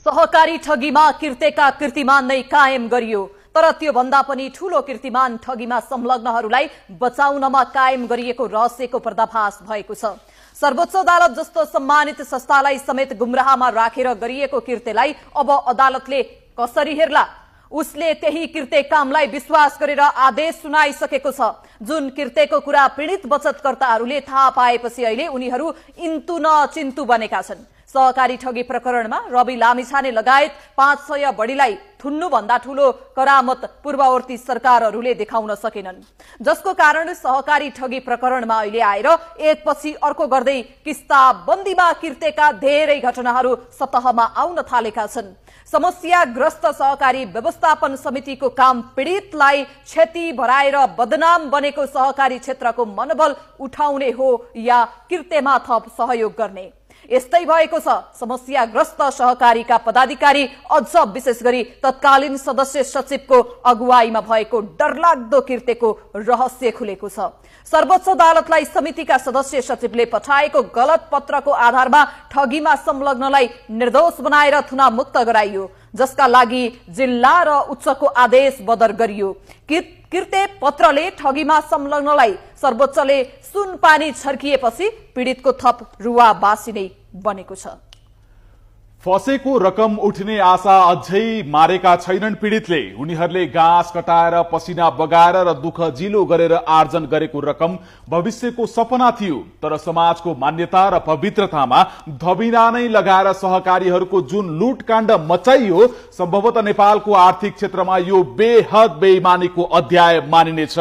सहकारी ठगीमा किर्तेका कीर्तिमान नै कायम गरियो, तर त्यो भन्दा पनि ठूलो कीर्तिमान ठगीमा संलग्नहरूलाई बचाउनमा कायम गरिएको रहस्यको पर्दाफाश भएको छ। सर्वोच्च अदालत जस्तो सम्मानित संस्थालाई समेत गुमराहमा राखेर गरिएको कृत्यलाई अब अदालतले कसरी हेर्ला? उसले त्यही कृत्य कामलाई विश्वास गरेर आदेश सुनाइसकेको छ, जुन कृत्यको कुरा पीडित बचतकर्ताहरूले थाहा पाएपछि अहिले उनीहरू इन्तु न चिन्तु बनेका छन्। सहकारी ठगी प्रकरणमा रवि लामिछाने लगायत 500 बढीलाई थुन्नु भन्दा ठूलो करामत पूर्ववर्ती सरकारहरूले देखाउन सकेनन्, जसको कारण सहकारी ठगी प्रकरणमा अहिले आएर एकपछि अर्को गर्दै किस्ताबन्दीमा किर्तेका धेरै घटनाहरू सतहमा आउन थालेका छन्। समस्याग्रस्त सहकारी व्यवस्थापन समितिको काम पीडितलाई क्षति भराएर बदनाम बनेको सहकारी क्षेत्रको मनोबल उठाउने हो या किर्तेमा थप सहयोग गर्ने? यस्तै भएको छ। समस्याग्रस्त सहकारीका पदाधिकारी अझ विशेष गरी तत्कालीन सदस्य सचिवको अगुवाईमा भएको डरलाग्दो कृत्यको रहस्य खुलेको छ। सर्वोच्च अदालतलाई समितिका सदस्य सचिवले पठाएको गलत पत्रको आधारमा ठगीमा संलग्नलाई निर्दोष बनाएर थुनामुक्त गराइयो, जसका लागि जिल्ला र उच्चको आदेश बदर गरियो। किर्ते पत्रले ठगीमा संलग्नलाई सर्वोच्चले सुनपानी छर्किएपछि पीडितको थप रुवाबासी नै बनेको छ। फसेको रकम उठ्ने आशा अझै मारेका छैनन् पीडितले। उनीहरूले घाँस कटाएर, पसिना बगाएर र दुःख जिलो गरेर आर्जन गरेको रकम भविष्यको सपना थियो, तर समाजको मान्यता र पवित्रतामा धबिना नै लगाएर सहकारीहरूको जुन लुटकाण्ड मचाइयो, सम्भवतः नेपालको आर्थिक क्षेत्रमा यो बेहद बेइमानीको अध्याय मानिनेछ।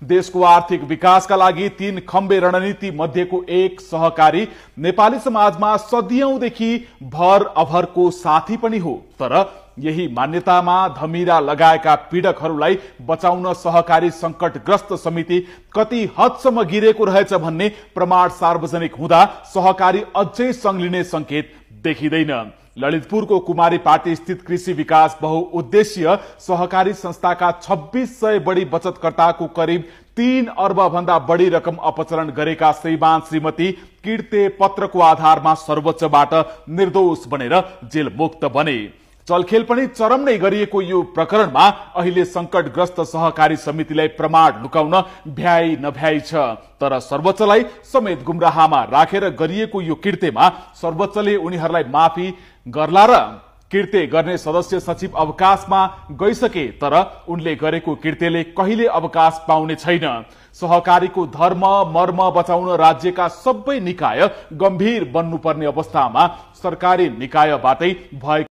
देशको आर्थिक विकासका लागि 3 खम्बे रणनीति मध्येको एक सहकारी नेपाली समाजमा सदियौंदेखि भर अभरको साथी पनि हो, तर यही मान्यतामा धमिरा लगाएका पीडकहरूलाई बचाउन सहकारी संकटग्रस्त समिति कति हदसम्म गिरेको रहेछ भन्ने प्रमाण सार्वजनिक हुँदा सहकारी अझै संलिने संकेत देखिँदैन। ललितपुरको कुमारी पाटी स्थित कृषि विकास बहुउद्देश्य सहकारी संस्थाका 2600 बढी बचतकर्ताको करिब 3 अर्ब भन्दा बढी रकम अपचलन गरेका श्रीमान श्रीमती किर्ते पत्रको आधारमा सर्वोच्चबाट निर्दोष बनेर जेल मुक्त बने। चलखेल पनि चरम नै गरिएको यो प्रकरणमा अहिले संकटग्रस्त सहकारी समितिलाई प्रमाण लुकाउन भ्याइ नभ्याइ छ, तर सर्वोच्चलाई समेत गुमराहमा राखेर गरिएको यो कृत्यमा सर्वोच्चले उनीहरूलाई माफी गर्ला र कृत्य गर्ने सदस्य सचिव अवकाशमा गइसके, तर उनले गरेको कृत्यले कहिले अवकाश पाउने छैन। सहकारीको धर्म मर्म बचाउन राज्यका सबै निकाय गम्भीर बन्नुपर्ने अवस्थामा सरकारी निकायबाटै भएको